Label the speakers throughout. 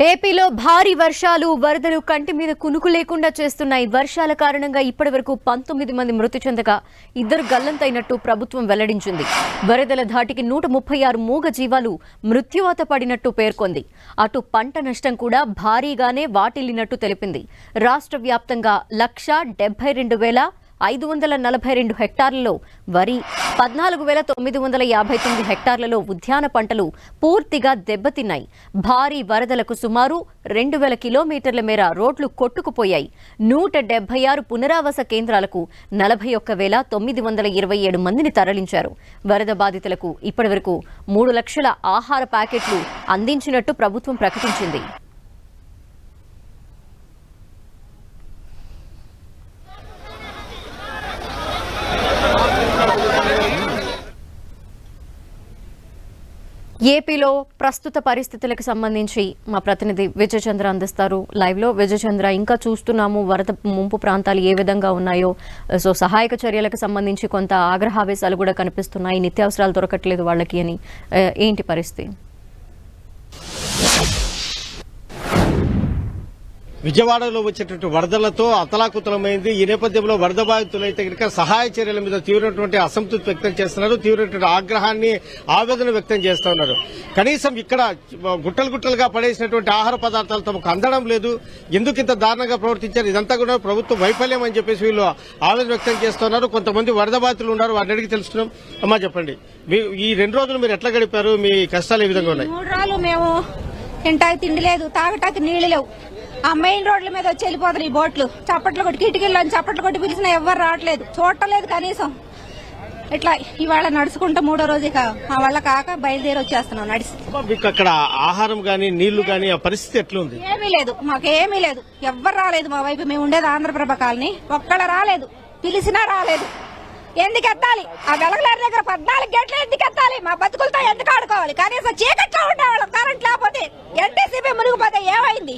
Speaker 1: ఏపీలో భారీ వర్షాలు వరదలు కంటి మీద కునుకు లేకుండా చేస్తున్నాయి. వర్షాల కారణంగా ఇప్పటివరకు 19 మంది మృతి చెందగా 2 గల్లంతైనట్టు ప్రభుత్వం వెల్లడించింది. వరదల ధాటికి 136 మూగ జీవాలు మృత్యువాత పడినట్టు పేర్కొంది. అటు పంట నష్టం కూడా భారీగానే వాటిల్లినట్టు తెలిపింది. రాష్ట్ర వ్యాప్తంగా 1,72,542 హెక్టార్లలో వరి, 14,959 హెక్టార్లలో ఉద్యాన పంటలు పూర్తిగా దెబ్బతిన్నాయి. భారీ వరదలకు సుమారు 2,000 కిలోమీటర్ల మేర రోడ్లు కొట్టుకుపోయాయి. 176 పునరావాస కేంద్రాలకు 41,927 మందిని తరలించారు. వరద బాధితులకు ఇప్పటివరకు 3 లక్షల ఆహార ప్యాకెట్లు అందించినట్టు ప్రభుత్వం ప్రకటించింది. ఏపీలో ప్రస్తుత పరిస్థితులకు సంబంధించి మా ప్రతినిధి విజయచంద్ర అందిస్తారు. లైవ్లో విజయచంద్ర, ఇంకా చూస్తున్నాము వరద ముంపు ప్రాంతాలు ఏ విధంగా ఉన్నాయో. సో సహాయక చర్యలకు సంబంధించి కొంత ఆగ్రహావేశాలు కూడా కనిపిస్తున్నాయి. నిత్యావసరాలు దొరకట్లేదు వాళ్ళకి అని. ఏంటి పరిస్థితి?
Speaker 2: విజయవాడలో వచ్చేటువంటి వరదలతో అతలాకుతలమైంది. ఈ నేపథ్యంలో వరద బాధితులైతే కనుక సహాయ చర్యల మీద తీవ్రమైనటువంటి అసంతృప్తి వ్యక్తం చేస్తున్నారు. తీవ్రమైనటువంటి ఆగ్రహాన్ని, ఆవేదన వ్యక్తం చేస్తూ ఉన్నారు. కనీసం ఇక్కడ గుట్టలుగా పడేసినటువంటి ఆహార పదార్థాలు తమకు అందడం లేదు, ఎందుకు ఇంత దారుణంగా ప్రవర్తించారు, ఇదంతా కూడా ప్రభుత్వ వైఫల్యం అని చెప్పేసి వీళ్ళు ఆవేదన వ్యక్తం చేస్తున్నారు. కొంతమంది వరద బాధితులు ఉన్నారు, వారిని అడిగి తెలుసుకున్నాం. అమ్మా చెప్పండి, ఈ 2 రోజులు మీరు ఎట్లా గడిపారు? మీ కష్టాలు ఏ విధంగా ఉన్నాయి?
Speaker 3: 3 రోజులు మేము తింటాకి తిండి లేదు, తాగటానికి నీళ్లు లేవు. ఆ మెయిన్ రోడ్ల మీద వచ్చి వెళ్ళిపోతారు ఈ బోట్లు. చప్పట్లు కొట్టి కిటికీల్లో చప్పట్లు కొట్టి పిలిచినా ఎవ్వరు రావట్లేదు, చూడలేదు కనీసం. ఇట్లా ఇవాళ నడుచుకుంటూ 3వ రోజు ఇక మా వల్ల కాక బయలుదేరి వచ్చేస్తున్నాం నడిచి.
Speaker 2: మీకు అక్కడ ఆహారం గానీ నీళ్లు గానీ ఆ పరిస్థితి ఎట్లుంది?
Speaker 3: ఏమీ లేదు, మాకేమీ లేదు, ఎవ్వరు రాలేదు మా వైపు. మేము ఉండేది ఆంధ్రప్రభ కాలనీ, ఒక్కళ్ళ రాలేదు, పిలిచినా రాలేదు. ఎందుకు ఎత్తాలి? ఆ వెలగలేరు దగ్గర 14 గంటలు ఎందుకు ఎత్తాలి? మా బతుకులతో ఎందుకు ఆడుకోవాలి? కనీసం చీకట్లో ఉండేవాళ్ళం. కరెంట్ లేకపోతే ఎన్టీసీబీ మునిగిపోతే ఏమైంది?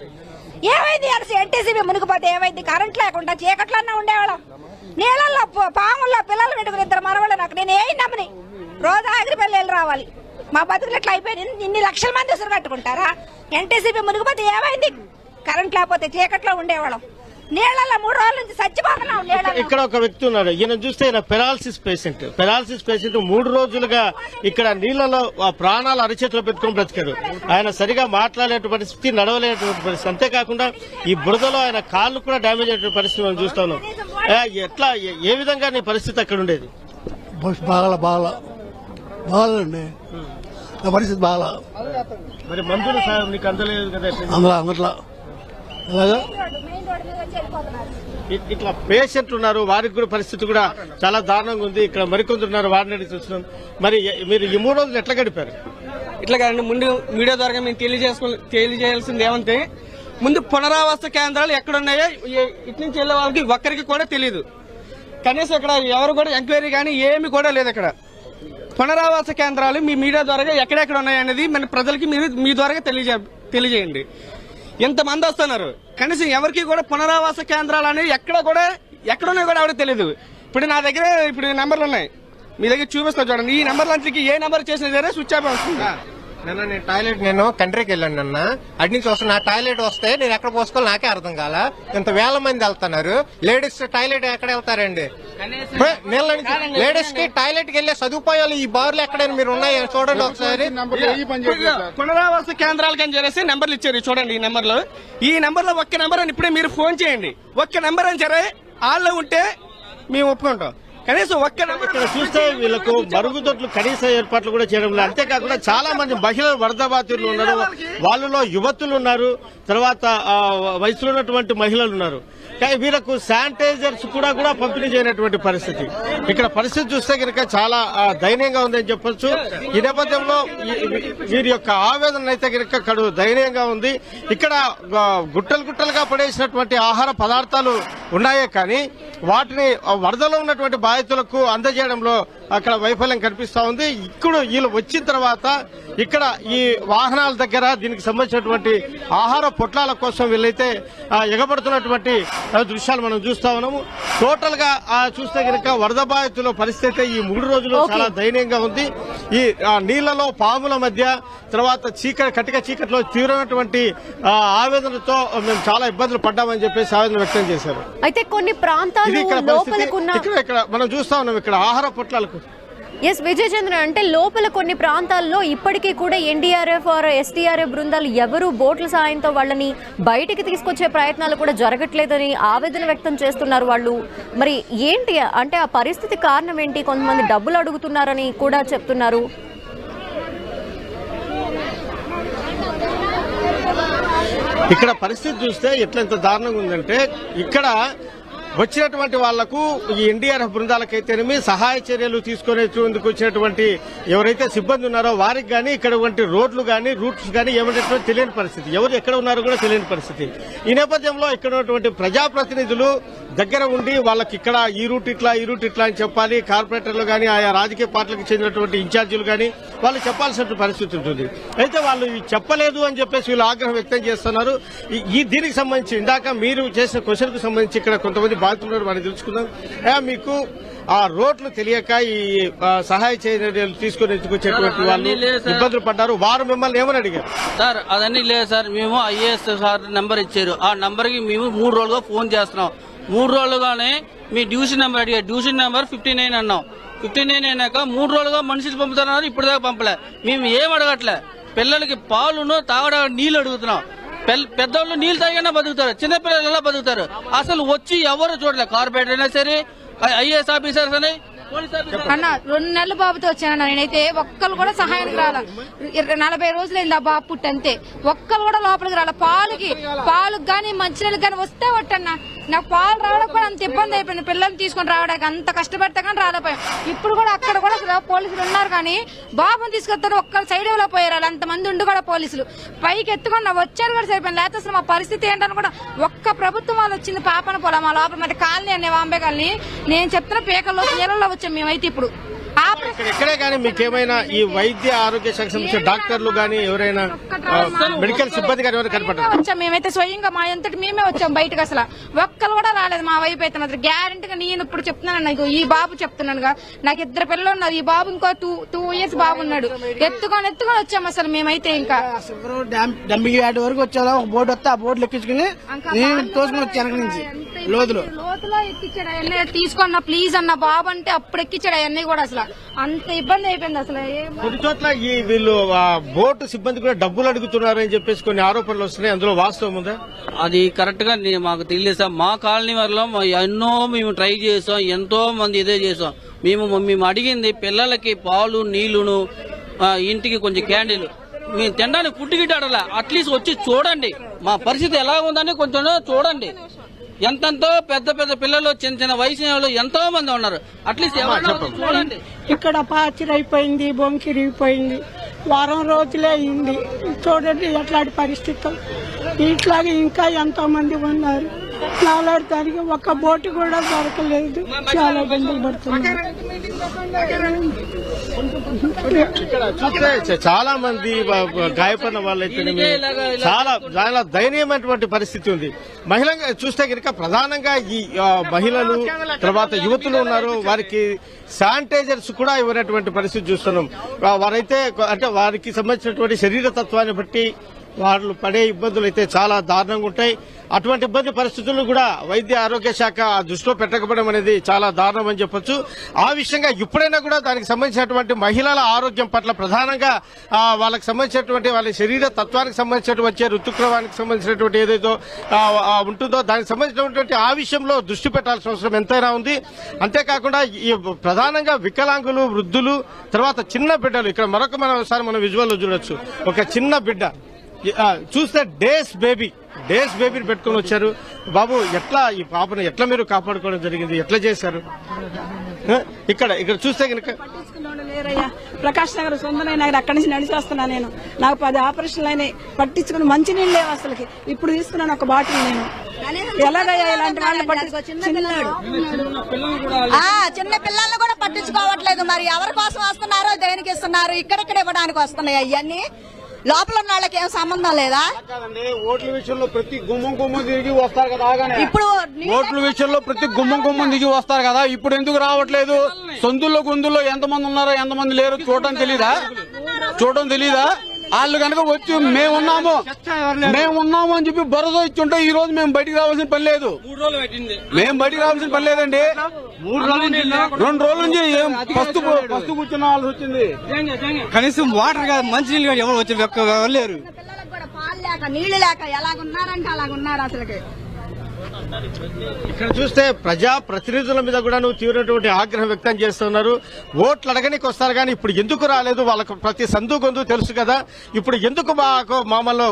Speaker 3: ఎన్టీసీబీ మునిగిపోతే ఏమైంది? కరెంట్ లేకుండా చీకట్లన్నా ఉండేవాళ్ళం. నీళ్ళల్లో పాముల్లో పిల్లలు పెట్టుకుని 2 మనవాళ్ళు. నాకు నేను ఏం నమ్మని రోజు ఆగిరిపల్లి వెళ్ళి రావాలి. మా బతుకులు ఎట్లా అయిపోయింది? ఇన్ని లక్షల మంది ఉసురు కట్టుకుంటారా? ఎన్టీసీబీ మునిగిపోతే ఏమైంది? కరెంట్ లేకపోతే చీకట్లో ఉండేవాళ్ళం. నీళ్ళల్లో 3 రోజుల నుంచి చచ్చిపోతున్నాం.
Speaker 2: ఇక్కడ ఒక వ్యక్తి ఉన్నాడు, ఈయన చూస్తే ఈయన పెరాలసిస్ పేషెంట్ 3 రోజులుగా ఇక్కడ నీళ్లలో ప్రాణాలు అరిచేతిలో పెట్టుకుని బ్రతికాడు. ఆయన సరిగా మాట్లాడలేటువంటి పరిస్థితి, నడవలేటువంటి పరిస్థితి. అంతేకాకుండా ఈ బురదలో ఆయన కాళ్ళు కూడా డ్యామేజ్ అయ్యే పరిస్థితి మనం చూస్తున్నాం. ఎట్లా, ఏ విధంగా నీ పరిస్థితి అక్కడ ఉండేది?
Speaker 4: బాగాలండి, నా పరిస్థితి బాగా.
Speaker 2: మరి మందులు నీకు అందలేదు కదా?
Speaker 4: అందులో అలాగా
Speaker 2: ఇట్లా పేషెంట్లు ఉన్నారు, వారికి కూడా పరిస్థితి కూడా చాలా దారుణంగా ఉంది. ఇక్కడ మరికొందరు ఉన్నారు, వారిని అడిగి చూస్తున్నాం. మరి మీరు ఈ 3 రోజులు ఎట్లా గడిపారు?
Speaker 5: ఇట్లా కాదండి, ముందు మీడియా ద్వారా మేము తెలియజేయాల్సింది ఏమంటే, ముందు పునరావాస కేంద్రాలు ఎక్కడున్నాయో ఇటు నుంచి వెళ్లే వాళ్ళకి ఒక్కరికి కూడా తెలియదు. కనీసం ఇక్కడ ఎవరు కూడా ఎంక్వైరీ కానీ ఏమి కూడా లేదు. ఇక్కడ పునరావాస కేంద్రాలు మీ మీడియా ద్వారా ఎక్కడెక్కడ ఉన్నాయనేది మన ప్రజలకి మీరు మీ ద్వారా తెలియజేయండి. ఎంతమంది వస్తున్నారు, కనీసం ఎవరికి కూడా పునరావాస కేంద్రాలు అనేవి ఎక్కడున్నాయో కూడా ఎవరికి తెలియదు. ఇప్పుడు నా దగ్గర నెంబర్లు ఉన్నాయి, మీ దగ్గర చూపిస్తా చూడండి. ఈ నెంబర్లకి ఏ నెంబర్ చేసినా సరే స్విచ్ ఆఫ్ వస్తుంది.
Speaker 6: నేను కంట్రీకి వెళ్ళాను అన్న, అటు నుంచి వస్తున్నా. టాయిలెట్ వస్తే నేను ఎక్కడ పోసుకోవాలి నాకే అర్థం కాల. ఇంత వేల మంది వెళ్తున్నారు. లేడీస్ టాయిలెట్ ఎక్కడ వెళ్తారండి? లేడీస్ కి టాయిలెట్ కి వెళ్లే సదుపాయాలు ఈ బార్లు ఎక్కడైనా మీరు ఉన్నాయో చూడండి ఒకసారి.
Speaker 5: పునరావాస కేంద్రాలకి అని చెప్పేసి నెంబర్లు ఇచ్చారు చూడండి. ఈ నెంబర్ లో ఒక్క నెంబర్ అని ఇప్పుడే మీరు ఫోన్ చేయండి. ఒక్క నెంబర్ అని సరే వాళ్ళు ఉంటే మేము ఒప్పుకుంటాం. కనీసం
Speaker 2: ఇక్కడ చూస్తే వీళ్ళకు మరుగుదొడ్లు కనీస ఏర్పాట్లు కూడా చేయడం లేదు. అంతేకాకుండా చాలా మంది మహిళలు వరద బాధితులు ఉన్నారు, వాళ్ళలో యువతులు ఉన్నారు, తర్వాత వయసులో ఉన్నటువంటి మహిళలు ఉన్నారు. కానీ వీళ్ళకు శానిటైజర్స్ కూడా పంపిణీ చేయనటువంటి పరిస్థితి. ఇక్కడ పరిస్థితి చూస్తే కనుక చాలా దయనీయంగా ఉందని చెప్పొచ్చు. ఈ నేపథ్యంలో వీరి యొక్క ఆవేదన అయితే కనుక కడు దయనీయంగా ఉంది. ఇక్కడ గుట్టలుగా పడేసినటువంటి ఆహార పదార్థాలు ఉన్నాయే కానీ వాటిని వరదలో ఉన్నటువంటి బాధితులకు అందజేయడంలో అక్కడ వైఫల్యం కనిపిస్తా ఉంది. ఇప్పుడు వీళ్ళు వచ్చిన తర్వాత ఇక్కడ ఈ వాహనాల దగ్గర దీనికి సంబంధించినటువంటి ఆహార పొట్లాల కోసం వీళ్ళైతే ఎగబడుతున్నటువంటి దృశ్యాలు మనం చూస్తా ఉన్నాము. టోటల్ గా చూస్తే కనుక వరద బాధితుల పరిస్థితి ఈ 3 రోజులు చాలా దయనీయంగా ఉంది. ఈ నీళ్లలో పాముల మధ్య తర్వాత కటిక చీకటిలో తీవ్రమైనటువంటి ఆవేదనతో మేము చాలా ఇబ్బందులు పడ్డామని చెప్పేసి ఆవేదన వ్యక్తం చేశారు.
Speaker 1: అయితే కొన్ని ప్రాంతాలు
Speaker 2: ఇక్కడ మనం చూస్తా ఉన్నాం ఇక్కడ ఆహార పొట్లాలకు.
Speaker 1: ఎస్ విజయ్ చంద్ర, అంటే లోపల కొన్ని ప్రాంతాల్లో ఇప్పటికీ కూడా ఎన్డీఆర్ఎఫ్ ఆర్ ఎస్డీఆర్ఎఫ్ బృందాలు ఎవరు బోట్ల సాయంతో వాళ్ళని బయటికి తీసుకొచ్చే ప్రయత్నాలు కూడా జరగట్లేదని ఆవేదన వ్యక్తం చేస్తున్నారు వాళ్ళు. మరి ఏంటి అంటే ఆ పరిస్థితి కారణం ఏంటి? కొంతమంది డబ్బులు అడుగుతున్నారని కూడా చెప్తున్నారు.
Speaker 2: ఇక్కడ పరిస్థితి చూస్తే ఎట్లా దారుణంగా ఉందంటే ఇక్కడ వచ్చినటువంటి వాళ్లకు ఈ ఎన్డీఆర్ఎఫ్ బృందాలకైతేనేమి సహాయ చర్యలు తీసుకునేందుకు వచ్చినటువంటి ఎవరైతే సిబ్బంది ఉన్నారో వారికి గానీ ఇక్కడ రోడ్లు గానీ రూట్స్ గానీ ఏమంటే తెలియని పరిస్థితి, ఎవరు ఎక్కడ ఉన్నారో కూడా తెలియని పరిస్థితి. ఈ నేపథ్యంలో ఇక్కడ ఉన్నటువంటి ప్రజాప్రతినిధులు దగ్గర ఉండి వాళ్ళకి ఇక్కడ ఈ రూట్ ఇట్లా అని చెప్పాలి. కార్పొరేటర్లు గానీ ఆయా రాజకీయ పార్టీలకు చెందినటువంటి ఇన్ఛార్జీలు గానీ వాళ్ళు చెప్పాల్సిన పరిస్థితి ఉంటుంది. అయితే వాళ్ళు చెప్పలేదు అని చెప్పేసి వీళ్ళు ఆగ్రహం వ్యక్తం చేస్తున్నారు. దీనికి సంబంధించి ఇందాక మీరు చేసిన క్వశ్చన్ కు సంబంధించి ఇక్కడ కొంతమంది బాధితున్నారు, మనం తెలుసుకుందాం. మీకు ఆ రోడ్లు తెలియక ఈ సహాయ చర్యలు తీసుకుని వచ్చేటువంటి వాళ్ళు ఇబ్బందులు పడ్డారు. వారు మిమ్మల్ని ఏమని అడిగారు?
Speaker 7: సార్ అదన్నీ లేదు సార్, మేము ఐఏఎస్ సార్ నెంబర్ ఇచ్చారు. ఆ నెంబర్ కి మేము 3 రోజులుగా ఫోన్ చేస్తున్నాం. 3 రోజులుగానే మీ డ్యూషన్ నెంబర్ అడిగారు. డ్యూషన్ నెంబర్ 59 అన్నాం. 59 అయినాక 3 రోజులుగా మనుషులు పంపుతున్నారు, ఇప్పుడు దాకా పంపలే. మేము ఏం అడగట్లే, పిల్లలకి పాలును తాగడానికి నీళ్లు అడుగుతున్నాం. పెద్దవాళ్ళు నీళ్లు తాగినా బతుకుతారు, చిన్నపిల్లలు ఎలా బతుకుతారు? అసలు వచ్చి ఎవరు చూడలే. కార్పొరేటర్ అయినా సరే, ఐఏఎస్ ఆఫీసర్స్ అని
Speaker 3: అన్న 2 నెలల బాబుతో వచ్చానన్న. నేనైతే ఒక్కరు కూడా సహాయానికి రాలా. 40 రోజులైంది ఆ బాబు పుట్టి, అంతే. ఒక్కరు కూడా లోపలికి రాల. పాలకు గానీ మంచినీళ్ళకి గానీ వస్తే ఒట్టన్నా. నాకు పాలు రావడానికి కూడా అంత ఇబ్బంది అయిపోయింది. పిల్లల్ని తీసుకుని రావడానికి అంత కష్టపడతా కానీ రాలేపోయాం. ఇప్పుడు కూడా అక్కడ కూడా పోలీసులు ఉన్నారు కానీ బాబుని తీసుకొస్తారు, ఒక్కరు సైడ్ లో పోయారు. అంతమంది ఉండి కూడా పోలీసులు పైకి ఎత్తుకొని వచ్చారు కూడా సరిపోయింది. లేకపోతే అసలు మా పరిస్థితి ఏంటని కూడా ఒక్క ప్రభుత్వం వాళ్ళు వచ్చింది పాపన పోలా. మా లోపల మరి కాలనీ అనే వాంబే కాలనీ నేను చెప్తున్న పేకల్లో నీళ్ళలో వచ్చాం మేమైతే. ఇప్పుడు
Speaker 2: ఎక్కడే కానీ మీకేమైనా ఈ వైద్య ఆరోగ్య శాఖ సంబంధించిన డాక్టర్లు గానీ ఎవరైనా మెడికల్ సిబ్బంది గానీ ఎవరైనా కనపడ్డారు?
Speaker 3: వచ్చాం మేమైతే స్వయంగా మా అంతటి మేమే వచ్చాం బయటకు. అసలు ఒక్కరు కూడా రాలేదు మా వైపు అయితే మాత్రం. గ్యారెంటీగా నేను ఇప్పుడు చెప్తున్నాను, ఈ బాబు చెప్తున్నానుగా, నాకు 2 పిల్లలు ఉన్నారు. ఈ బాబు ఇంకో 2 years బాబు ఉన్నాడు. ఎత్తుకొని వచ్చాం అసలు మేమైతే. ఇంకా
Speaker 8: డంపింగ్ యార్డ్ వరకు వచ్చాలో ఒక బోర్డు వస్తే ఆ బోర్డు ఎక్కించుకుని తోసుకుని వచ్చాను నుంచి లోతులో
Speaker 3: ఎక్కించాడు. అవన్నీ తీసుకున్నా ప్లీజ్ అన్న బాబు అంటే అప్పుడు ఎక్కించాడు. అవన్నీ కూడా అసలు అంత ఇబ్బంది అయిపోయింది. అసలు
Speaker 2: కొన్ని చోట్ల ఈ వీళ్ళు బోటు సిబ్బంది కూడా డబ్బులు అడుగుతున్నారని చెప్పేసి కొన్ని ఆరోపణలు వస్తున్నాయి, అందులో వాస్తవం ఉందా?
Speaker 7: అది కరెక్ట్ గా మాకు తెలియదు సార్. మా కాలనీ వల్ల ఎన్నో మేము ట్రై చేసాం, ఎంతో మంది ఇదే చేసాం. మేము అడిగింది పిల్లలకి పాలు నీళ్లును, ఇంటికి కొంచెం క్యాండిల్, మేము తినడానికి ఫుడ్ గిట్ అడగలే. అట్లీస్ట్ వచ్చి చూడండి మా పరిస్థితి ఎలా ఉందని కొంచెం చూడండి. ఎంతెంతో పెద్ద పిల్లలు, చిన్న వయసు వాళ్ళు ఎంతో మంది ఉన్నారు. అట్లీస్ట్ చూడండి.
Speaker 9: ఇక్కడ పాచిరైపోయింది, బొంకిరిగిపోయింది, వారం రోజులే అయింది. చూడండి ఎట్లాంటి పరిస్థితులు. ఇట్లాగే ఇంకా ఎంతో మంది ఉన్నారు. నాలాడటానికి ఒక బోటు కూడా దొరకలేదు. చాలా ఇబ్బందులు పడుతున్నారు.
Speaker 2: చాలా మంది గాయపడిన వాళ్ళైతే చాలా దయనీయమైనటువంటి పరిస్థితి ఉంది. మహిళగా చూస్తే కనుక ప్రధానంగా ఈ మహిళలు తర్వాత యువతులు ఉన్నారు, వారికి శానిటైజర్స్ కూడా ఇవ్వనటువంటి పరిస్థితి చూస్తున్నాం. వారైతే అంటే వారికి సంబంధించినటువంటి శరీర తత్వాన్ని బట్టి వాళ్ళు పడే ఇబ్బందులు అయితే చాలా దారుణంగా ఉంటాయి. అటువంటి ఇబ్బంది పరిస్థితులను కూడా వైద్య ఆరోగ్య శాఖ దృష్టిలో పెట్టకపోవడం అనేది చాలా దారుణం అని చెప్పొచ్చు. ఆ విషయంగా ఇప్పుడైనా కూడా దానికి సంబంధించినటువంటి మహిళల ఆరోగ్యం పట్ల ప్రధానంగా వాళ్ళకి సంబంధించినటువంటి వాళ్ళ శరీర తత్వానికి సంబంధించినటువంటి ఋతుక్రమానికి సంబంధించినటువంటి ఏదైతే ఉంటుందో దానికి సంబంధించినటువంటి ఆ విషయంలో దృష్టి పెట్టాల్సిన అవసరం ఎంతైనా ఉంది. అంతేకాకుండా ఈ ప్రధానంగా వికలాంగులు, వృద్ధులు, తర్వాత చిన్న బిడ్డలు, ఇక్కడ మనం విజువల్ లో చూడొచ్చు. ఒక చిన్న బిడ్డ చూస్తే డేస్ బేబీని పెట్టుకుని వచ్చారు. బాబు ఎట్లా ఈ పాపను ఎట్లా మీరు కాపాడుకోవడం జరిగింది, ఎట్లా చేశారు? ఇక్కడ చూస్తే కనుక
Speaker 9: పట్టించుకున్నోళ్ళు లేరయ్యా. ప్రకాష్ నగర్ సొంతనై నగర్ అక్కడి నుంచి నడిచి వస్తున్నా నేను. నాకు 10 ఆపరేషన్లు అయినాయి. పట్టించుకుని మంచి నీళ్ళు లేవు అసలుకి. ఇప్పుడు తీసుకున్నాను ఒక బాటిల్ నేను. ఎలాగయ్యా ఇలాంటి వాళ్ళు
Speaker 3: చిన్న పిల్లల్ని కూడా పట్టించుకోవట్లేదు. మరి ఎవరి కోసం వస్తున్నారో దేనికి ఇస్తున్నారు? ఇక్కడిక్కడ ఇవ్వడానికి వస్తున్నాయి అవన్నీ. లోపల ఉన్న వాళ్ళకి ఏం సంబంధం లేదా?
Speaker 8: ఓట్ల విషయంలో ప్రతి గుమ్మం దిగి వస్తారు కదా.
Speaker 3: ఇప్పుడు
Speaker 8: ఓట్ల విషయంలో ప్రతి గుమ్మం దిగి వస్తారు కదా. ఇప్పుడు ఎందుకు రావట్లేదు? సొందుల్లో గుందుల్లో ఎంతమంది ఉన్నారో ఎంతమంది లేరు చూడటం తెలీదా? వాళ్ళు కనుక వచ్చి మేమున్నాము అని చెప్పి భరోసా ఇచ్చుంటే ఈ రోజు మేము బయటికి రావాల్సిన పని లేదు. లేదండి. 2 రోజుల నుంచి పస్తు కూర్చున్నాల్సి వచ్చింది.
Speaker 5: కనీసం వాటర్ కాదు, మంచినీళ్ళు కాదు, ఎవరు వచ్చి లేరు.
Speaker 3: పాలు లేక నీళ్లు లేక ఎలాగున్నారంటే అలాగున్నారు అసలుకి.
Speaker 2: ఇక్కడ చూస్తే ప్రజా ప్రతినిధుల మీద కూడా తీవ్రమైనటువంటి ఆగ్రహం వ్యక్తం చేస్తున్నారు. ఓట్లు అడగనికి వస్తారు కానీ ఇప్పుడు ఎందుకు రాలేదు? వాళ్ళకు ప్రతి సందు గొంతు తెలుసు కదా. ఇప్పుడు ఎందుకు మమ్మల్ని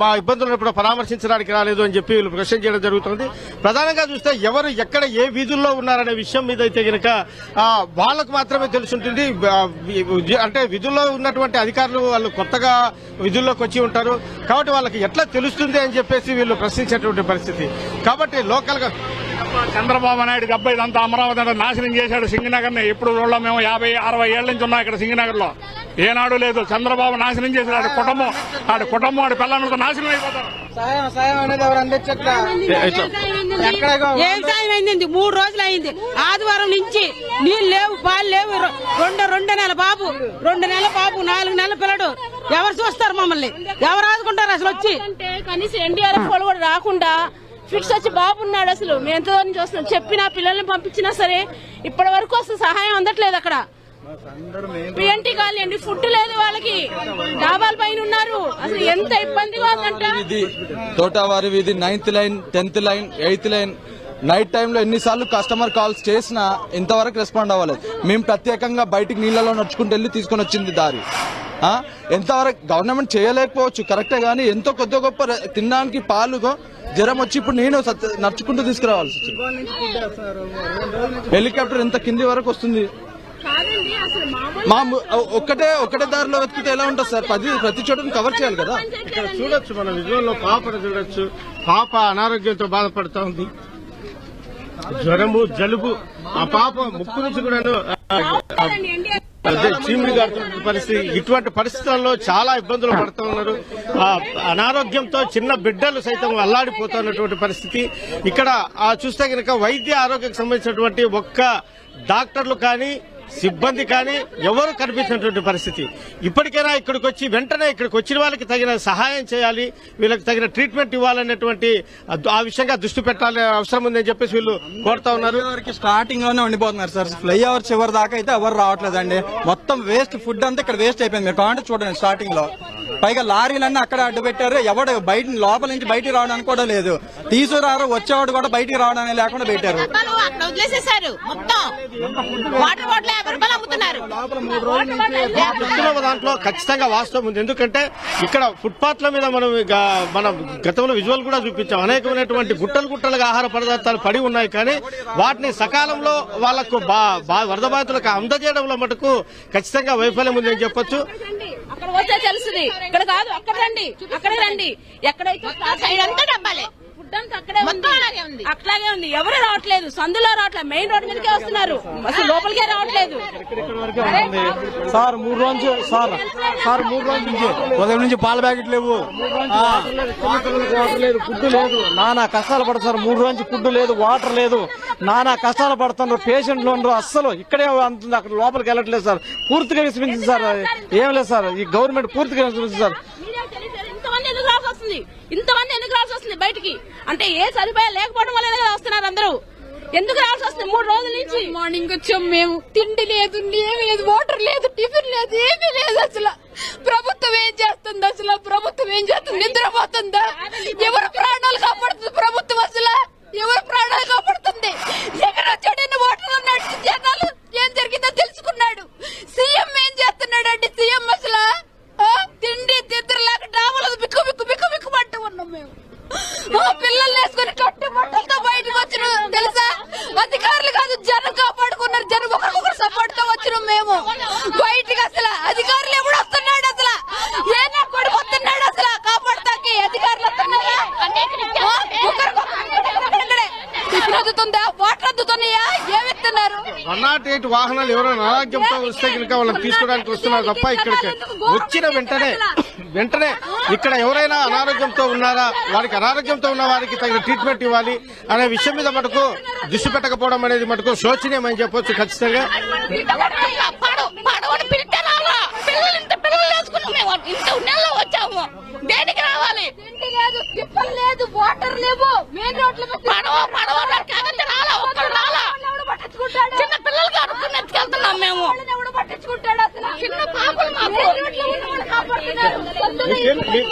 Speaker 2: మా ఇబ్బందులను ఇప్పుడు పరామర్శించడానికి రాలేదు అని చెప్పి వీళ్ళు ప్రశ్న చేయడం జరుగుతుంది. ప్రధానంగా చూస్తే ఎవరు ఎక్కడ ఏ వీధుల్లో ఉన్నారనే విషయం మీద అయితే కనుక వాళ్ళకు మాత్రమే తెలుసుంటుంది. అంటే విధుల్లో ఉన్నటువంటి అధికారులు వాళ్ళు కొత్తగా విధుల్లోకి వచ్చి ఉంటారు కాబట్టి వాళ్ళకి ఎట్లా తెలుస్తుంది అని చెప్పేసి వీళ్ళు ప్రశ్నించేటువంటి పరిస్థితి. కాబట్టి లోకల్ గా
Speaker 10: చంద్రబాబు నాయుడు అబ్బాయి ఇదంతా అమరావతి నాశనం చేశాడు. సింగనగర్ ని ఎప్పుడు రోజుల్లో మేము 50-60 ఏళ్ల నుంచి ఉన్నాం ఇక్కడ సింగనగర్ లో. ఏనాడు లేదు. చంద్రబాబు నాశనం చేశాడు. ఆడి కుటుంబం ఆడి పిల్లలతో నాశనం అయిపోతారు.
Speaker 9: ఏం సాయం అయింది? 3 రోజులు అయింది. ఆదివారం నుంచి నీళ్ళు లేవు, పాలు లేవు. 2 నెలల బాబు, 2 నెలల బాబు, 4 నెలల పిల్లడు. ఎవరు చూస్తారు మమ్మల్ని? ఎవరు ఆదుకుంటారు అసలు వచ్చి?
Speaker 11: కనీసం ఎన్డీఆర్ఎఫ్ వాళ్ళు కూడా రాకుండా ఫిక్స్ వచ్చి బాబున్నాడు. అసలు మేము ఎంత దూరం చూస్తున్నాం. చెప్పినా పిల్లల్ని పంపించినా సరే ఇప్పటి వరకు అసలు సహాయం అందట్లేదు. అక్కడ పిఎన్టీ కాలనీ ఫుడ్ లేదు వాళ్ళకి. డాబాల పైన ఉన్నారు. అసలు ఎంత ఇబ్బందిగా ఉందంట.
Speaker 12: తోటవారి వీధి 9th line, 10th line, 8th line night టైంలో ఎన్నిసార్లు కస్టమర్ కాల్స్ చేసినా ఇంతవరకు రెస్పాండ్ అవ్వలేదు. మేము ప్రత్యేకంగా బయటికి నీళ్లలో నడుచుకుంటూ వెళ్లి తీసుకొని వచ్చింది దారి. ఎంతవరకు గవర్నమెంట్ చేయలేకపోవచ్చు కరెక్టే, కానీ ఎంతో కొద్ది గొప్ప తినడానికి పాలుగో జ్వరం వచ్చి ఇప్పుడు నేను నడుచుకుంటూ తీసుకురావాల్సి వచ్చింది. హెలికాప్టర్ ఎంత కింది వరకు వస్తుంది. ఒక్కటే దారిలో వెతికితే ఎలా ఉంటుంది సార్? ప్రతి చోటను కవర్ చేయాలి కదా.
Speaker 2: ఇక్కడ చూడొచ్చు, మన విజువల్లో పాపను చూడొచ్చు. పాప అనారోగ్యంతో బాధపడుతూ ఉంది. జ్వరము, జలుబు. ఆ పాప ముక్కు నుంచి కూడా చీమిడి గారుతున్న పరిస్థితి. ఇటువంటి పరిస్థితుల్లో చాలా ఇబ్బందులు పడుతూ ఉన్నారు. అనారోగ్యంతో చిన్న బిడ్డలు సైతం అల్లాడిపోతున్నటువంటి పరిస్థితి. ఇక్కడ చూస్తే కనుక వైద్య ఆరోగ్యానికి సంబంధించినటువంటి ఒక్క డాక్టర్లు కానీ సిబ్బంది కానీ ఎవరు కనిపించినటువంటి పరిస్థితి. ఇప్పటికైనా ఇక్కడికి వచ్చి వెంటనే ఇక్కడికి వచ్చిన వాళ్ళకి తగిన సహాయం చేయాలి, వీళ్ళకి తగిన ట్రీట్మెంట్ ఇవ్వాలనేటువంటి ఆ విషయంగా దృష్టి పెట్టాలి అవసరం ఉందని చెప్పేసి వీళ్ళు కోరుతా ఉన్నారు.
Speaker 5: స్టార్టింగ్ లోనే ఉండిపోతున్నారు సార్. ఫ్లైఓవర్ చివరి దాకా అయితే ఎవరు రావట్లేదండి. మొత్తం వేస్ట్ ఫుడ్ అంతా ఇక్కడ వేస్ట్ అయిపోయింది. మీరు కావాలంటే చూడండి స్టార్టింగ్ లో. పైగా లారీలన్నీ అక్కడ అడ్డు పెట్టారు. ఎవడు బయట లోపల నుంచి బయటికి రావడానికి కూడా లేదు. తీసుకురారు, వచ్చేవాడు కూడా బయటికి రావడానికి లేకుండా పెట్టారు.
Speaker 2: దాంట్లో ఖచ్చితంగా వాస్తవం ఉంది. ఎందుకంటే ఇక్కడ ఫుట్పాత్ల మీద మనం గతంలో విజువల్ కూడా చూపించాం. అనేకమైనటువంటి గుట్టలుగా ఆహార పదార్థాలు పడి ఉన్నాయి. కానీ వాటిని సకాలంలో వాళ్లకు వరద బాధితులకు అందజేయడంలో మటుకు ఖచ్చితంగా వైఫల్యం ఉందని చెప్పొచ్చు.
Speaker 11: అక్కడ వస్తే తెలుస్తుంది. ఇక్కడ కాదు, అక్కడ రండి, అక్కడ రండి. ఎక్కడైతే డబ్బాలే ఫుడ్ అంతా అక్కడే ఉంది, అట్లాగే ఉంది. ఎవరు రావట్లేదు, సందులో రావట్లేదు, మెయిన్ రోడ్ మీదకే వస్తున్నారు. అసలు లోపలికే రావట్లేదు.
Speaker 8: సార్ 3 రోజులు సార్ 3 రోజుల నుంచి ఉదయం నుంచి పాల ప్యాకెట్ లేవు, ఫుడ్ లేదు. నానా కష్టాలు పడతారు. 3 రోజుల నుంచి ఫుడ్ లేదు, వాటర్ లేదు. నానా కష్టాలు పడుతున్నారు. పేషెంట్లు ఉండరు. అస్సలు ఇక్కడే అంటుంది, అక్కడ లోపలికి వెళ్ళట్లేదు సార్. పూర్తిగా విస్మరించింది సార్. ఏం లేదు సార్, ఈ గవర్నమెంట్ పూర్తిగా విస్మరించింది సార్.
Speaker 11: ఇంతమంది ఎందుకు రావాల్సి వస్తుంది బయటికి? అంటే ఏ సదుపాయాలు లేకపోవడం వల్ల వస్తున్నారు అందరూ. ఎందుకు రావాల్సి వస్తుంది? 3 రోజుల నుంచి
Speaker 3: మార్నింగ్ వచ్చాం మేము. తిండి లేదు, ఏమీ లేదు, వాటర్ లేదు, టిఫిన్ లేదు, ఏమీ లేదు. అసలు ప్రభుత్వం ఏం చేస్తుంది? అసలు ప్రభుత్వం ఏం చేస్తుంది? నిద్రపోతుందా? ఎవరు ప్రాణాలు కాపాడుతుంది ప్రభుత్వం? అసలు ఎవరు ప్రాణాలు కాపాడుతుంది? ఎక్కడ వచ్చాడు వాటర్ అన్నాడు. జనాలు ఏం జరిగిందో తెలుసుకున్నాడు. సీఎం ఏం చేస్తున్నాడండి? సీఎం అసలు తిండి తిద్దరులాగా డాబులు బిక్కు ఉన్నాం మేము. పిల్లల్ని వేసుకుని కట్టు బట్టలతో బయటకు వచ్చిన తెలుసా? అధికారులు కాదు, జనం కాపాడుకున్నారు. జనం వచ్చాము బయటికి. అసలు అధికారులు ఎప్పుడు వస్తున్నాడు? అసలు ఏ నా కొడుకు వస్తున్నాడు? అసలు కాపాడతాకి అధికారులు వస్తున్నారా? టిఫిన్ అందుతుందా? వాటర్ అందుతున్నాయా? ఏమిస్తున్నారు?
Speaker 2: 108 వాహనాలు ఎవరైనా అనారోగ్యంతో వస్తే కనుక వాళ్ళని తీసుకోవడానికి వస్తున్నారు తప్ప ఇక్కడికి వచ్చిన వెంటనే ఇక్కడ ఎవరైనా అనారోగ్యంతో ఉన్నారా, వారికి అనారోగ్యంతో ఉన్న వారికి తగిన ట్రీట్మెంట్ ఇవ్వాలి అనే విషయం మీద మటుకు దృష్టి పెట్టకపోవడం అనేది మటుకు శోచనీయమని చెప్పొచ్చు ఖచ్చితంగా.
Speaker 11: వచ్చాము దేనికి రావాలి? లేదు, వాటర్ లేవు, మెయిన్ రోడ్ల చిన్న పిల్లలకి అడుక్కుని ఎత్తుకెళ్తున్నాం మేము. చిన్న పాపలు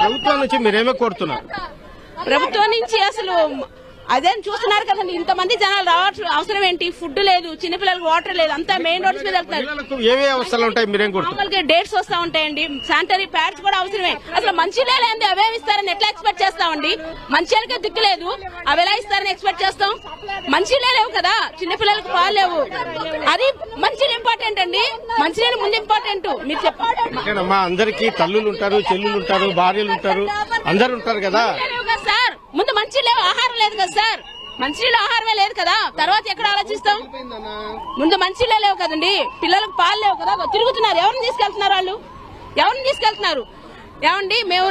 Speaker 2: ప్రభుత్వం నుంచి మీరేమో కోరుతున్నారు?
Speaker 11: ప్రభుత్వం నుంచి అసలు అదేం చూస్తున్నారు కదండి, ఇంతమంది జనాలు రావట్లేదు. అవసరం ఏంటి? ఫుడ్ లేదు, చిన్నపిల్లలకు వాటర్ లేదు, అంతా మెయిన్ రోడ్స్ మీద వెళ్తారు.
Speaker 2: ఏవే అవసరాలు ఉంటాయి మీరేం కోరుతున్నారు?
Speaker 11: డేట్స్ వస్తా ఉంటాయండి, శానిటరీ ప్యాడ్స్ కూడా అవసరమే. అసలు మంచిలే లేదు, అవే ఇస్తారని ఎట్లా ఎక్స్పెక్ట్ చేస్తామండి? మంచిగా దిక్కు లేదు, అవి ఎలా ఇస్తారని ఎక్స్పెక్ట్ చేస్తాం? మంచిలే లేవు కదా, చిన్నపిల్లలకు పాలు లేవు. అది మంచిగా ఇంపార్టెంట్ అండి, మంచినీళ్ళు ముందు ఇంపార్టెంట్. మీరు చెప్పండి.
Speaker 2: అందరికీ తల్లులు ఉంటారు, చెల్లులు ఉంటారు, భార్యలు ఉంటారు, అందరు ఉంటారు కదా
Speaker 11: సార్. ముందు మంచి లేవు, ఆహారం లేదు కదా సార్. మంచినీళ్ళు ఆహారమే లేదు కదా, తర్వాత ఎక్కడ ఆలోచిస్తాం? ముందు మంచినీళ్ళే లేవు కదండి, పిల్లలకు పాలు లేవు కదా, తిరుగుతున్నారు. ఎవరిని తీసుకెళ్తున్నారు వాళ్ళు? ఎవరిని తీసుకెళ్తున్నారు? ఏమండి, మేము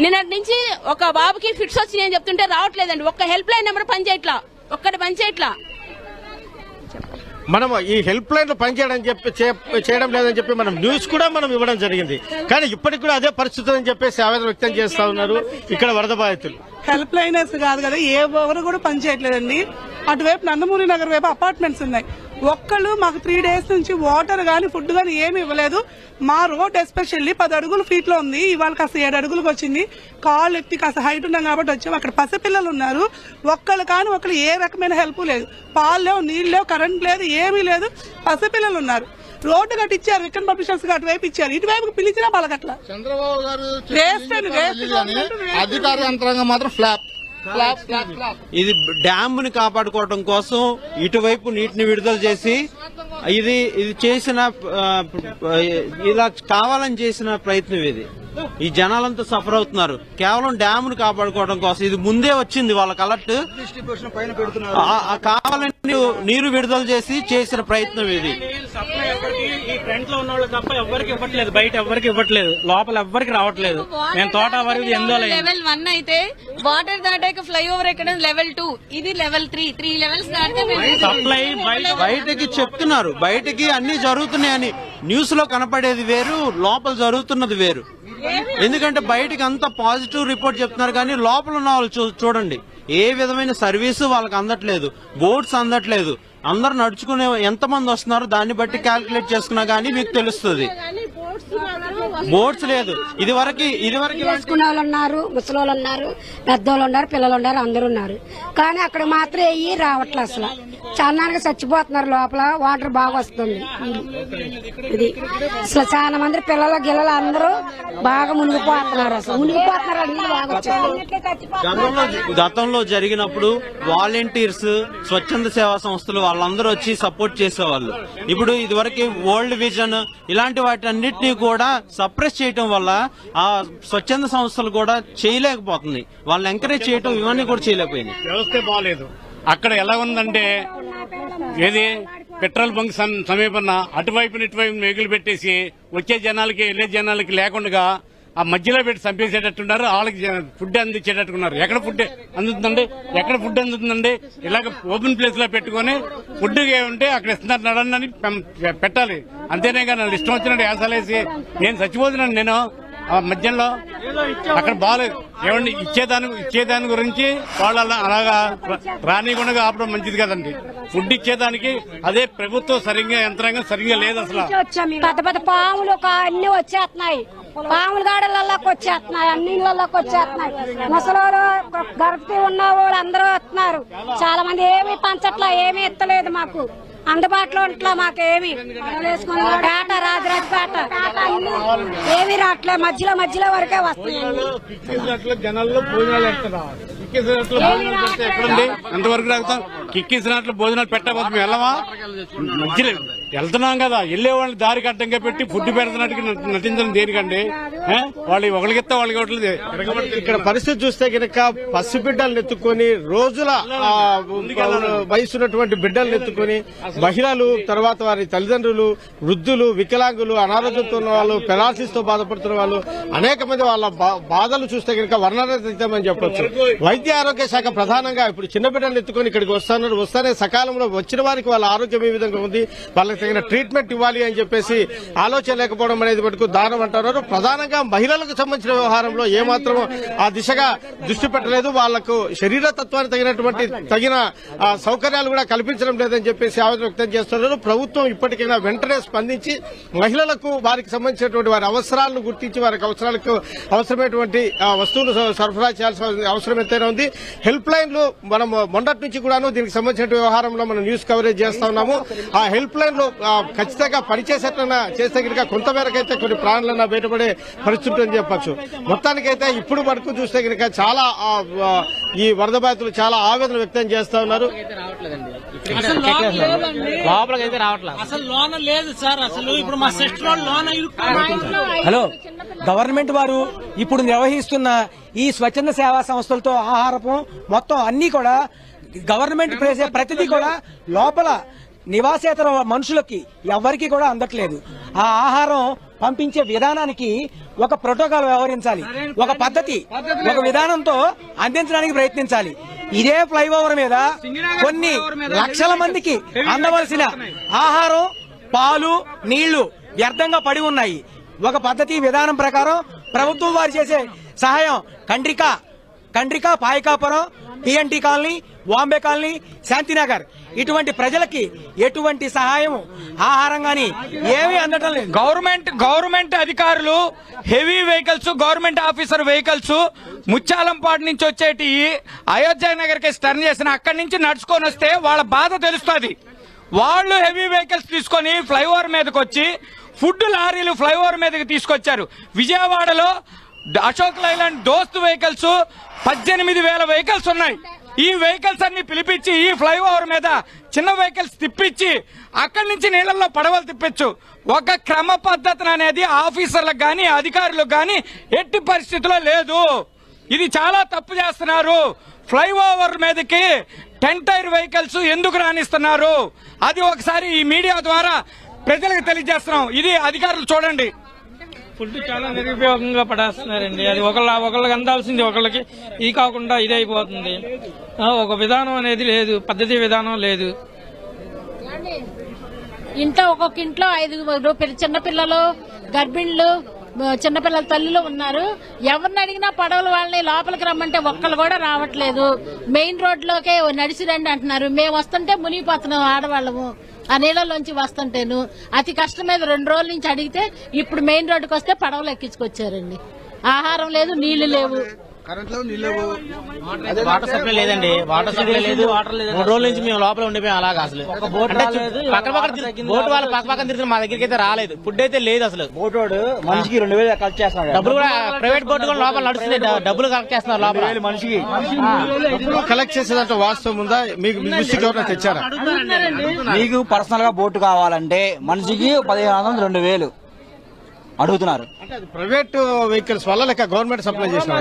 Speaker 11: నిన్నటి నుంచి ఒక బాబుకి ఫిట్స్ వచ్చినాయి అని చెప్తుంటే రావట్లేదండి. ఒక్క హెల్ప్ లైన్ నెంబర్ పనిచేయట్లా, ఒక్కటి పనిచేయట్లా.
Speaker 2: మనం ఈ హెల్ప్ లైన్ లో చేయడం లేదని చెప్పి మనం న్యూస్ కూడా మనం ఇవ్వడం జరిగింది. కానీ ఇప్పటికి కూడా అదే పరిస్థితి అని చెప్పేసి ఆవేదన వ్యక్తం చేస్తా ఉన్నారు ఇక్కడ వరద బాధితులు.
Speaker 9: హెల్ప్ లైనర్స్ కాదు కదా, ఎవరు కూడా పనిచేయట్లేదండి. అటువైపు నందమూరి నగర్ వైపు అపార్ట్మెంట్స్ ఉన్నాయి. ఒక్కళ్ళు మాకు 3 days నుంచి వాటర్ గానీ ఫుడ్ గానీ ఏమి ఇవ్వలేదు. మా రోడ్ ఎస్పెషల్లీ 10 అడుగులు ఫీట్ లో ఉంది, ఇవాళ కాస్త 7 అడుగులకు వచ్చింది. కాళ్ళు ఎత్తి కాస్త హైట్ ఉన్నాం కాబట్టి వచ్చాము. అక్కడ పసిపిల్లలు ఉన్నారు, ఒక్కళ్ళు కానీ ఒకళ్ళు ఏ రకమైన హెల్ప్ లేదు. పాలు లేవు, నీళ్ళు లేవు, కరెంట్ లేదు, ఏమీ లేదు. పసిపిల్లలు ఉన్నారు. రోడ్డు కట్టించారు, వికెన్ పబ్లిషర్స్ అటువైపు ఇచ్చారు, ఇటువైపు పిలిచినా పలకట్ల.
Speaker 8: చంద్రబాబు గారు అధికార యంత్రాంగం మాత్రం ఫ్లాప్. ఇది డ్యామ్ ని కాపాడుకోవడం కోసం ఇటువైపు నీటిని విడుదల చేసి ఇది చేసిన ఇలా కావాలని చేసిన ప్రయత్నం ఇది. ఈ జనాలంతా సఫర్ అవుతున్నారు కేవలం డ్యామ్ ను కాపాడుకోవడం కోసం. ఇది ముందే వచ్చింది వాళ్ళకి అలర్ట్, కావాలని నీరు విడుదల చేసి చేసిన ప్రయత్నం ఇది.
Speaker 5: ఈ ఫ్రంట్ లో ఉన్న వాళ్ళు తప్ప ఎవరికి ఇవ్వట్లేదు, బయట ఎవరికి ఇవ్వట్లేదు, లోపల ఎవరికి రావట్లేదు. నేను తోట వరకు లెవెల్ 1 అయితే వాటర్ దాటాక ఫ్లైఓవర్ ఎక్కడ లెవెల్ 2, ఇది లెవెల్ 3 లెవెల్స్ దాటితే సప్లై
Speaker 8: బయటకి చెప్తున్నారు, బయటకి అన్ని జరుగుతున్నాయని. న్యూస్ లో కనపడేది వేరు, లోపల జరుగుతున్నది వేరు. ఎందుకంటే బయటకి అంత పాజిటివ్ రిపోర్ట్ చెప్తున్నారు కానీ లోపల ఉన్న వాళ్ళు చూడండి, ఏ విధమైన సర్వీసు వాళ్ళకి అందట్లేదు, బోట్స్ అందట్లేదు. అందరు నడుచుకునే ఎంతమంది వస్తున్నారో దాన్ని బట్టి క్యాల్కులేట్ చేసుకున్నా గానీ మీకు తెలుస్తుంది. బోట్స్ లేదు. ఇది వరకు
Speaker 13: చేసుకునే వాళ్ళు ఉన్నారు, ముసలోళ్ళు ఉన్నారు, పెద్దోళ్ళు ఉన్నారు, పిల్లలు ఉన్నారు, అందరూ ఉన్నారు. కానీ అక్కడ మాత్రం ఎయ్యి రావట్లేదు. అసలు చాలాగా చచ్చిపోతున్నారు. లోపల వాటర్ బాగా వస్తుంది. ఇది అసలు చాలా మంది పిల్లలు గిల్లలు అందరూ బాగా మునిగిపోతున్నారు. అసలు మునిగిపోతున్నారు. నీళ్ళు బాగా వచ్చాయి.
Speaker 8: గతంలో జరిగినప్పుడు వాలంటీర్స్, స్వచ్ఛంద సేవా సంస్థలు వాళ్ళందరూ వచ్చి సపోర్ట్ చేసేవాళ్ళు. ఇప్పుడు ఇదివరకు వరల్డ్ విజన్ ఇలాంటి వాటి అన్నిటినీ కూడా సప్రెస్ చేయటం వల్ల ఆ స్వచ్ఛంద సంస్థలు కూడా చేయలేకపోతుంది. వాళ్ళని ఎంకరేజ్ చేయటం ఇవన్నీ కూడా చేయలేకపోయింది.
Speaker 10: వ్యవస్థే బాగాలేదు. అక్కడ ఎలా ఉందంటే ఏది పెట్రోల్ బంక్ సమీపన అటువైపు ఇటువైపు మిగులు పెట్టేసి వచ్చే జనాలకి వెళ్లే జనాలకి లేకుండా ఆ మధ్యలో పెట్టి చంపేసేటట్టున్నారు. వాళ్ళకి ఫుడ్ అందించేటట్టున్నారు. ఎక్కడ ఫుడ్ అందుతుందండి? ఇలాగ ఓపెన్ ప్లేస్ లో పెట్టుకుని ఫుడ్ ఏముంటే అక్కడ ఇస్తున్నారు నడని పెట్టాలి. అంతేనే కానీ వాళ్ళు ఇష్టం వచ్చినట్టు యాసలేసి నేను చచ్చిపోతున్నాను. నేను ఆ మధ్యలో అక్కడ బాగాలేదు. ఏమండి ఇచ్చేదాని గురించి వాళ్ళు అలాగా రానికుండా ఆపడం మంచిది కదండి. ఫుడ్ ఇచ్చేదానికి అదే ప్రభుత్వం సరిగ్గా యంత్రాంగం సరిగ్గా లేదు. అసలు
Speaker 13: పెద్ద పెద్ద పాములు అన్ని వచ్చేస్తున్నాయి, పాముల గాడలలోకి వచ్చేస్తున్నాయి, అన్ని ఇళ్లలోకి వచ్చేస్తున్నాయి. ముసలోళ్ళు, గర్భవతి ఉన్న వాళ్ళు అందరూ వస్తున్నారు. చాలా మంది ఏమి పంచట్లా, ఏమీ ఎత్తలేదు, మాకు అందుబాటులో ఉంట్లా. మాకేమి పేట, రాజరాజపేట ఏమీ రావట్లే. మధ్యలో వరకే వస్తాయి.
Speaker 10: జనాల్లో భోజనాలు ఎక్కడండి? ఎంతవరకు రాగుతాం? కిక్కిసినట్లు భోజనాలు పెట్టబోతుంది వెళ్ళమా మధ్యలో వెళ్తున్నాం కదా, వెళ్లే వాళ్ళని దారికి అడ్డంగా పెట్టి ఫుడ్ పెడుతున్నట్టు నటించడం దేనికండి? వాళ్ళు ఒకరికిస్తే వాళ్ళకి ఇవ్వట్లేదు.
Speaker 2: ఇక్కడ పరిస్థితి చూస్తే కనుక పసిబిడ్డలను ఎత్తుకొని రోజుల వయసున్నటువంటి బిడ్డలను ఎత్తుకొని మహిళలు, తర్వాత వారి తల్లిదండ్రులు, వృద్ధులు, వికలాంగులు, అనారోగ్యంతో ఉన్న వాళ్ళు, పెరాలసిస్ తో బాధపడుతున్న వాళ్ళు, అనేక మంది వాళ్ళ బాధలు చూస్తే కనుక వర్ణనాతీతమని చెప్పొచ్చు. వైద్య ఆరోగ్య శాఖ ప్రధానంగా ఇప్పుడు చిన్న బిడ్డలను ఎత్తుకొని ఇక్కడికి వస్తానే సకాలంలో వచ్చిన వారికి వాళ్ళ ఆరోగ్యం ఏ విధంగా ఉంది, వాళ్ళకి తగిన ట్రీట్మెంట్ ఇవ్వాలి అని చెప్పేసి ఆలోచన లేకపోవడం అనేది మటుకు దారుణం అంటున్నారు. ప్రధానంగా మహిళలకు సంబంధించిన వ్యవహారంలో ఏమాత్రం ఆ దిశగా దృష్టి పెట్టలేదు. వాళ్లకు శరీర తత్వానికి తగిన సౌకర్యాలు కూడా కల్పించడం లేదని చెప్పేసి ఆవేదన వ్యక్తం చేస్తున్నారు. ప్రభుత్వం ఇప్పటికైనా వెంటనే స్పందించి మహిళలకు వారికి సంబంధించినటువంటి వారి అవసరాలను గుర్తించి వారికి అవసరాలకు అవసరమైనటువంటి వస్తువులు సరఫరా చేయాల్సిన అవసరం ఎంతైనా ఉంది. హెల్ప్ లైన్లు మనం మొన్నటి నుంచి కూడాను దీనికి సంబంధించిన వ్యవహారంలో మనం న్యూస్ కవరేజ్ చేస్తా ఉన్నాము. ఆ హెల్ప్ లైన్ లో ఖచ్చితంగా పనిచేసేట్లన్నా చేస్తే కనుక కొంతమేరకైతే కొన్ని ప్రాణాలన్నా బయటపడే పరిస్థితి అని చెప్పచ్చు. మొత్తానికైతే ఇప్పుడు వరకు చూస్తే కనుక చాలా ఈ వరద బాధితులు చాలా ఆవేదన వ్యక్తం చేస్తా ఉన్నారు.
Speaker 5: లోపలికైతే రావట్లేదు,
Speaker 11: అసలు లోన్ లేదు సార్. అసలు ఇప్పుడు మా సిస్టర్ లోన్
Speaker 5: హలో గవర్నమెంట్ వారు ఇప్పుడు నిర్వహిస్తున్న ఈ స్వచ్ఛంద సేవా సంస్థలతో ఆహారపు మొత్తం అన్ని కూడా గవర్నమెంట్ చేసే ప్రతిదీ కూడా లోపల నివాసేతర మనుషులకి ఎవరికి కూడా అందట్లేదు. ఆ ఆహారం పంపించే విధానానికి ఒక ప్రోటోకాల్ వ్యవహరించాలి, ఒక పద్ధతి, ఒక విధానంతో అందించడానికి ప్రయత్నించాలి. ఇదే ఫ్లైఓవర్ మీద కొన్ని లక్షల మందికి అందవలసిన ఆహారం, పాలు, నీళ్లు వ్యర్థంగా పడి ఉన్నాయి. ఒక పద్ధతి విధానం ప్రకారం ప్రభుత్వం వారు చేసే సహాయం Kandrika, Payakapuram, PNT colony, Bombay colony, Shantinagar ఇటువంటి ప్రజలకి ఎటువంటి సహాయం ఆహారం గాని ఏమీ అందటం లేదు.
Speaker 14: గవర్నమెంట్ అధికారులు heavy vehicles, government officer vehicles Muchalampati నుంచి వచ్చేటి అయోధ్య నగర్ కి టర్న్ చేసిన అక్కడి నుంచి నడుచుకొని వస్తే వాళ్ళ బాధ తెలుస్తుంది. వాళ్ళు హెవీ వెహికల్స్ తీసుకొని ఫ్లైఓవర్ మీదకి వచ్చి ఫుడ్ లారీలు ఫ్లైఓవర్ మీదకి తీసుకొచ్చారు. విజయవాడలో అశోక్ లైలాండ్ దోస్త్ వెహికల్స్ 18,000 వెహికల్స్ ఉన్నాయి. ఈ వెహికల్స్ అన్ని పిలిపించి ఈ ఫ్లైఓవర్ మీద చిన్న వెహికల్స్ తిప్పించి అక్కడి నుంచి నీళ్లలో పడవలు తిప్పించు. ఒక క్రమ పద్ధతి అనేది ఆఫీసర్లకు గాని అధికారులకు గాని ఎట్టి పరిస్థితుల్లో లేదు. ఇది చాలా తప్పు చేస్తున్నారు. ఫ్లైఓవర్ మీదకి 10 టైర్ వెహికల్స్ ఎందుకు రాణిస్తున్నారు? అది ఒకసారి ఈ మీడియా ద్వారా ప్రజలకు తెలియజేస్తున్నాం. ఇది అధికారులు చూడండి.
Speaker 5: ఫుడ్ చాలా నిరుపయోగంగా పడేస్తున్నారండి. అది ఒకళ్ళకి అందాల్సింది ఒకళ్ళకి ఇది కాకుండా ఇదే అయిపోతుంది. ఒక విధానం అనేది లేదు, పద్ధతి విధానం లేదు.
Speaker 11: ఇంట్లో ఒక్కొక్క ఇంట్లో 5 చిన్నపిల్లలు, గర్భిణులు, చిన్నపిల్లల తల్లులు ఉన్నారు. ఎవరిని అడిగినా పడవలు వాళ్ళని లోపలికి రమ్మంటే ఒక్కళ్ళు కూడా రావట్లేదు. మెయిన్ రోడ్ లోకే నడిచి రండి అంటున్నారు. మేము వస్తుంటే మునిగిపోతున్నాం ఆడవాళ్ళము. ఆ నీళ్ళలోంచి వస్తుంటేను అతి కష్టం మీద 2 రోజుల నుంచి అడిగితే ఇప్పుడు మెయిన్ రోడ్డుకి వస్తే పడవలు ఎక్కించుకొచ్చారండి. ఆహారం లేదు, నీళ్లు లేవు.
Speaker 5: వాటర్ సప్లై లేదండి, వాటర్ సప్లై లేదు. 3 రోజుల నుంచి మేము లోపల ఉండిపోయాం. అలాగా అసలు బోట్ వాళ్ళు పక్క తిరుగుతున్న మా దగ్గరికి అయితే రాలేదు. ఫుడ్ అయితే లేదు. అసలు బోట్ వాడు మనిషికి 2,000 కలెక్ట్ చేస్తున్నారు. డబ్బులు కూడా ప్రైవేట్ బోట్ కూడా లోపల నడుస్తుంది. డబ్బులు కలెక్ట్ చేస్తున్నారు లోపల మనిషికి.
Speaker 2: కలెక్ట్ చేసేదంటే వాస్తవం ఉందా? మీకు దృష్టికి ఎవరైనా తెచ్చారా?
Speaker 15: మీకు పర్సనల్ గా బోట్ కావాలంటే మనిషికి 1,500, 2,000 అడుగుతున్నారు.
Speaker 2: ప్రైవేట్ వెహికల్స్ వల్ల లేక గవర్నమెంట్ సప్లై చేసిన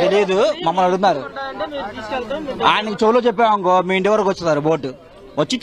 Speaker 15: తెలియదు, మమ్మల్ని అడుగుతున్నారు. ఆయనకి చెవులో చెప్పామనుకో మీ ఇంటి వరకు వచ్చేసారు బోట్ వచ్చి